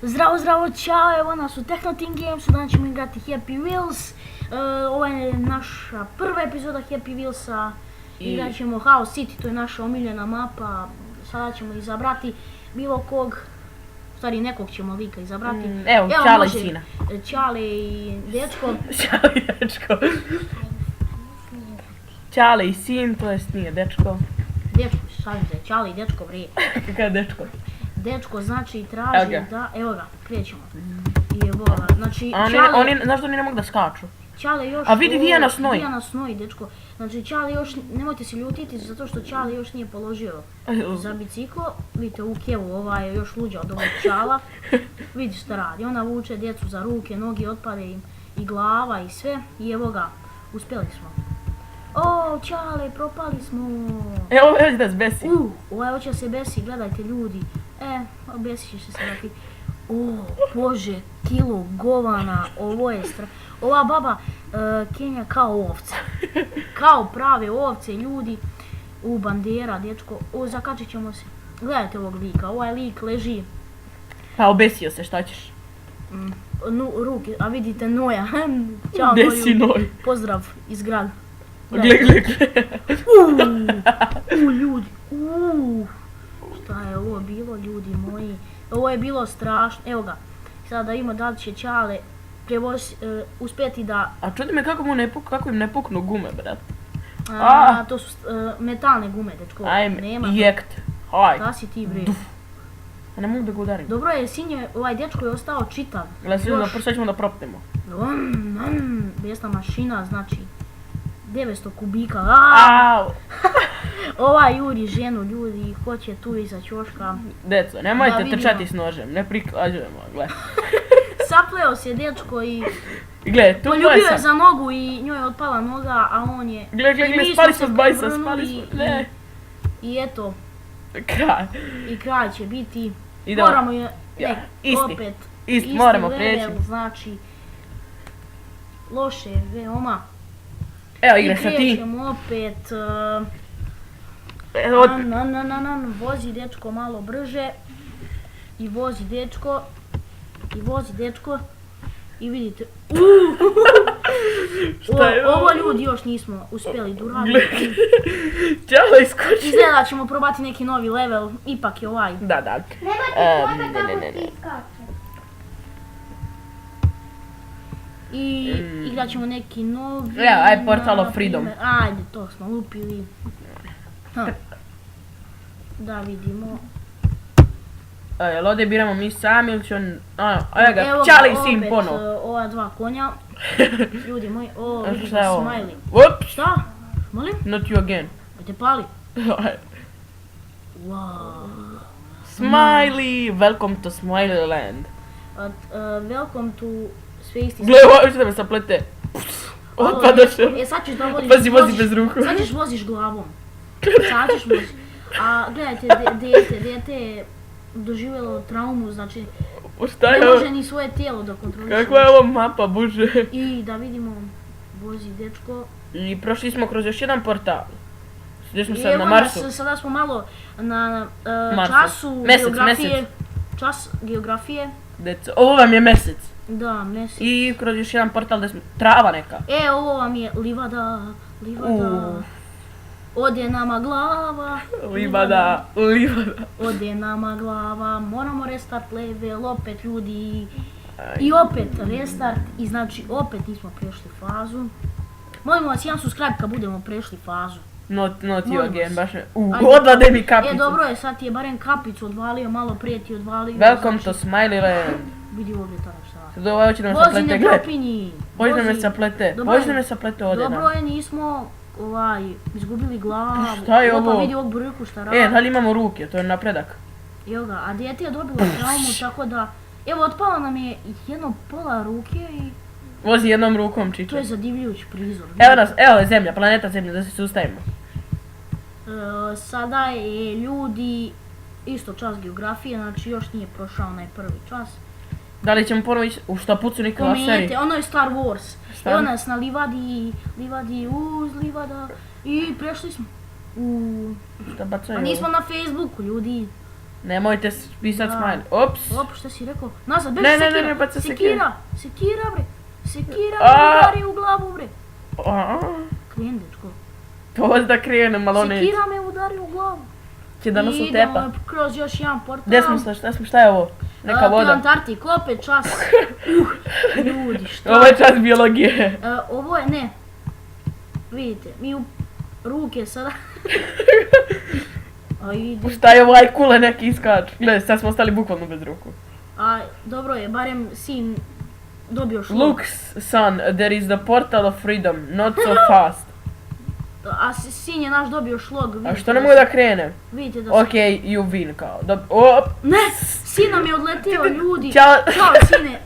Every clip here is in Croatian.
Zdravo, čao, evo nas u Techno Team Gamesu, danas ćemo igrati Happy Wheels. Ovo je naša prva epizoda Happy Wheelsa. Igrat ćemo House City, to je naša omiljena mapa. Sada ćemo izabrati bilo kog, u stvari nekog ćemo lika izabrati. Evo Čale i sina. Čale i dečko. Čale i dečko. Čale i sin, to jest nije dečko. Dečko, šalim se, Čale i dečko vrije. Kakav je dečko? Dečko znači traži da, evo ga, krećemo. I evo ga, znači Čale... Znaš da oni ne mogu da skaču? Čale još... A vidi Vija nas snoji. Vija nas snoji, dečko. Znači Čale još, nemojte se ljutiti zato što Čale još nije položio za biciklo. Vidite u Kevu, ova je još luđa od ovog Čala. Vidi šta radi, ona vuče djecu za ruke, noge otpade im i glava i sve. I evo ga, uspjeli smo. O, Čale, propali smo. Evo već da se besi. Ovaj hoće se besi, gledajte ljudi. Besit ćeš se sada ti. O, bože, kilo govana, ovo je ova baba Kenja kao ovce. Kao prave ovce, ljudi. Bandera, dječko. Zakačit ćemo se. Gledajte ovog lika, ovaj lik leži. Pa obesio se, šta ćeš? Ruke, a vidite Noja. Ćao Desi Noju. Noj. Pozdrav iz grada. Gle. Ljudi. Šta je ovo bilo, ljudi moji? Ovo je bilo strašno. Evo ga. Sada da vidimo da li će Čale uspjeti da... A čudi me kako im ne puknu gume, brat. To su metalne gume, dečko. Ajme, jekt. Haj. Da si ti, bre. A ne mogu da ga udarim. Dobro je, sinje, ovaj dečko je ostao čitav. Gledaj, sad ćemo da propnemo. Besna mašina, znači 900 kubika. Ova juri ženu, ljudi, hoće tu iza ćoška. Deco, nemojte trčati s nožem, ne priklađujemo, gledaj. Sapleo se dečko i... Gle, tu poljubio je za nogu i njoj je otpala noga, a on je... Gle, spali smo s bajsa, spali smo, I eto. Kraj. I kraj će biti... Idemo. Moramo je... Isti, moramo prijeći. Znači... Loše, veoma. Evo, igraš sa ti. I krećemo opet... Vozi dečko malo brže. I vozi dečko. I vidite... Ovo ljudi još nismo uspjeli da uradimo. Čale iskoči. Izgleda ćemo probati neki novi level, ipak je ovaj. Da. Nemojte kako ti iskače. I igrat ćemo neki novi... Evo, aj Portal of Freedom. Ajde, to smo lupili. Da vidimo. Jel ovdje biramo mi sami ili će on... Evo ga, Čale i sin ponov. Evo ga opet ova dva konja. Ljudi moji, vidimo Smiley. Ups! Šta? Molim? Not you again. Te pali? Smiley! Welcome to Smiley Land. Welcome to sve isti... Gle, ovo da me saplete. Otpadaše. Sad ćeš da voziš... Pazi, vozi bez ruku. Sad ćeš voziš glavom. A gledajte, dete je doživjelo traumu, znači ne može ni svoje tijelo da kontroliše. Kakva je ovo mapa, bože. I da vidimo, vozi dečko. I prošli smo kroz još jedan portal. Gdje smo sad na Marsu. Sada smo malo na času geografije. Čas geografije. Ovo vam je mjesec. Da, mjesec. I kroz još jedan portal gdje smo, trava neka. Ovo vam je livada. Ode nama glava. Livada. Ode nama glava, moramo restart level, opet ljudi. I opet restart i znači opet nismo prešli fazu. Molimo vas jedan subscribe kad budemo prešli fazu. Not you again, baš me... Odvade mi kapicu. Dobro je, sad ti je barem kapicu odvalio, malo prije ti odvalio. Welcome to Smiley Land. Vidi ovdje tamo šta radi. Sad ovo hoće da me saplete, gled. Vozi ne propinji. Hoće da me saplete ovdje. Dobro je, nismo izgubili glavu. Šta je ovo? Opa, vidi ovog brku šta radi. Da li imamo ruke, to je napredak. Evo ga, a dijete je dobilo traumu, tako da... Evo, otpala nam je jedno pola ruke i... Vozi jednom rukom, čiče. To je zadivljujući prizor. Evo je zemlja, planeta zemlja, da se sustavimo. Sada je ljudi isto čas geografije, znači još nije prošao onaj prvi čas. Da li ćemo ponovo ići u štapucu nikada seriji? Komete, ono je Star Wars. Evo nas na livadi, livada i prešli smo. Šta bacaju? Pa nismo na Facebooku, ljudi. Nemojte pisat smiley. Ops. Op, šta si rekao? Nazad, beži Ne, sekira. ne, baca Sekira, sekira bre. Sekira A. me udari u glavu bre. Kreni dečko. To da krenem, ali on neće. Sekira me udari u glavu. Će da nas I utepa. idemo kroz još jedan portal. Gdje smo, šta je ovo? Neka To je voda. Antarktik, opet čas. Ljudi, šta? Ovo je čas biologije. Ovo je, ne. Vidite, mi u ruke sada. A ide. Šta je ovaj kule neki iskač? Gledaj, sad smo ostali bukvalno bez ruku. A dobro je, barem sin dobio šlog. Look, son, there is the portal of freedom, not so fast. A sin je naš dobio šlog. A što ne mogu da krenem? Vidite da Ok, you win kao. Op. Ne! Sin nam je odletio, ljudi! Ćao. Ćao, sine!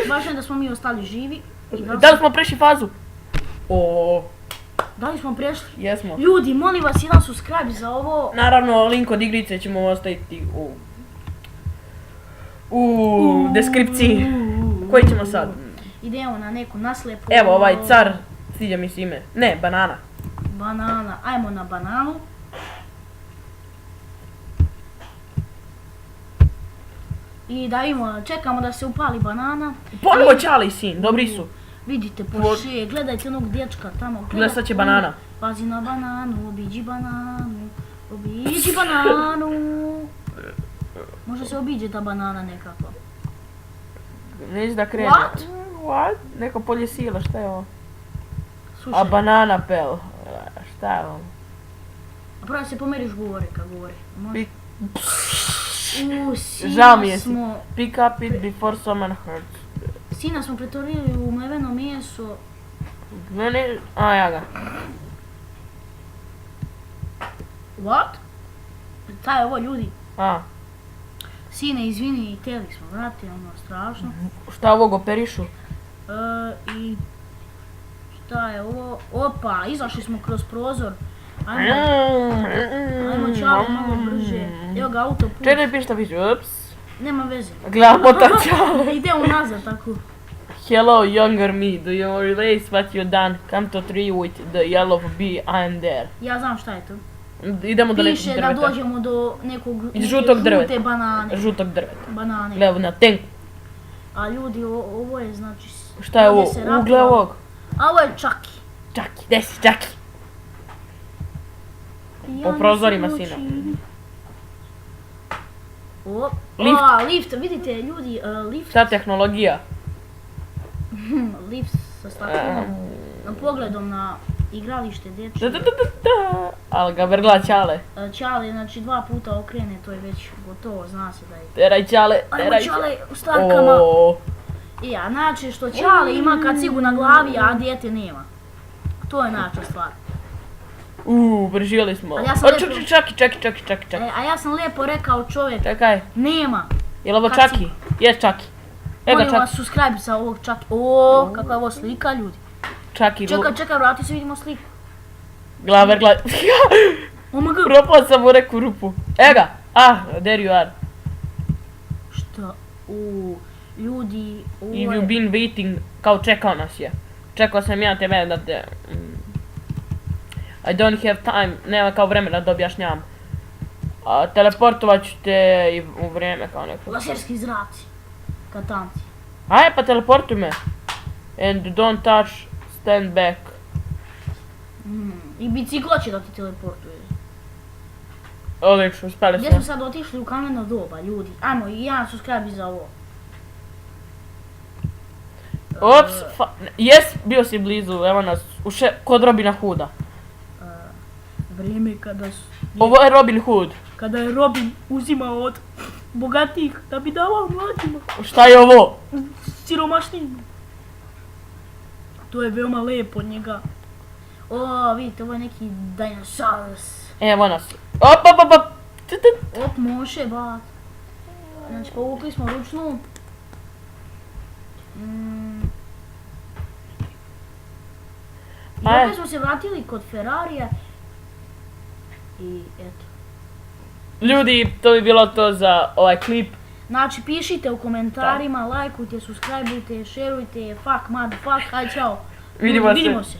Važno je da smo mi ostali živi. I Da li smo prešli fazu? O, da li smo prešli? jesmo. Ljudi, molim vas jedan subscribe za ovo. Naravno, link od igrice ćemo ostaviti u deskripciji. Koji ćemo sad? Idemo na neku naslijepu. Evo ovaj car, sviđa mi se ime. Ne, banana. Banana. Ajmo na bananu. I da imamo, čekamo da se upali banana. Ponovo Charlie sin, dobri su. Vidite Porsche, gledajte onog dječka tamo. Gledaj, sad će banana. Pazi na bananu, obiđi bananu, obiđi bananu. Možda se obiđe ta banana nekako. Neće da krene. What? What? Neko polje sila, šta je ovo? Slušaj, A banana pel. Šta je ovo? a prvo se pomeriš govore kad govori. Može? Pick- Sina Žao mi je si. smo, Pick up it before someone hurts. sina smo pretvorili u mleveno meso. Mene, a ja ga. What? Šta je ovo ljudi? A, Sine, izvini, teli smo, vrati, ono, strašno. šta ovog operišu? I šta je ovo? Opa, izašli smo kroz prozor. Ajmo čao malo brže. Evo ga autoput. Čekaj, piši šta piše, ups. Nema veze. Gledamo ta čale. Ide unazad tako. Hello, younger me, do you realize what you done? Come to tree with the yellow bee, I'm there. Ja znam šta je to. Idemo do nekog Piše da drveta. dođemo do nekog Žutog drveta. žute banane. Žutog drveta. Banane. Gledamo na tenku. A ljudi, ovo je znači... Šta je ovo? ovdje se Ugle ratova. ovog. A ovo je čaki. Čaki, gdje si čaki? Po prozorima, sine. Lift. Lift, vidite ljudi, lift. Šta tehnologija? Lift sa staklenom pogledom na igralište Da, dječje. da, da, da, da. Ali ga vrgla čale. Čale, znači 2 puta okrene, to je već gotovo, zna se da je. Teraj čale, Ajmo teraj Čale u starkama. O, I a znači što Čale ima kacigu na glavi, a dijete nema. To je način stvar. preživjeli smo. Ali ja sam O, lijepo- čaki. A ja sam lijepo rekao čovjek, Čekaj, nema. je li ovo Kacigu. čaki? Jes čaki. Evo ga Molim vas, čaki. subscribe sa ovog Čaki. O, kakva je ovo slika ljudi. Čaki, Čekaj, vrati se, vidimo sliku. glava vrgla. OMG. Propao sam u neku rupu. Evo ga. Ah, there you are. Šta? Ljudi, ovo If you've je... been waiting, kao čekao nas je. Čekao sam ja tebe da te... I don't have time, nema kao vremena da objašnjam. Teleportovat ću te i u vrijeme kao neko. Laserski zraci. Katanci. Ajde pa teleportuj me. And don't touch, stand back. I biciklo će da ti teleportuje. Odlično, uspjeli Gdje smo. smo sad otišli u kameno doba, ljudi? Ajmo, i jedan subscribe za ovo. Ops, jes, bio si blizu, evo nas, kod Robina Hooda. Vrijeme kada su... Ovo je Robin Hood. Kada je Robin uzimao od bogatih da bi davao mlađima, Šta je ovo? siromašnijima. To je veoma lijepo od njega. O, vidite, ovo je neki dinosaurus. Evo nas. Op. Op, može, bat. Znači, povukli smo ručnu. I Ajde. opet smo se vratili kod Ferrarija. I eto. Ljudi, to bi bilo to za ovaj klip. Znači, pišite u komentarima, lajkujte, subscribeujte, šerujte, fuck, motherfuck, aj čao. Vidimo se. Vidimo se.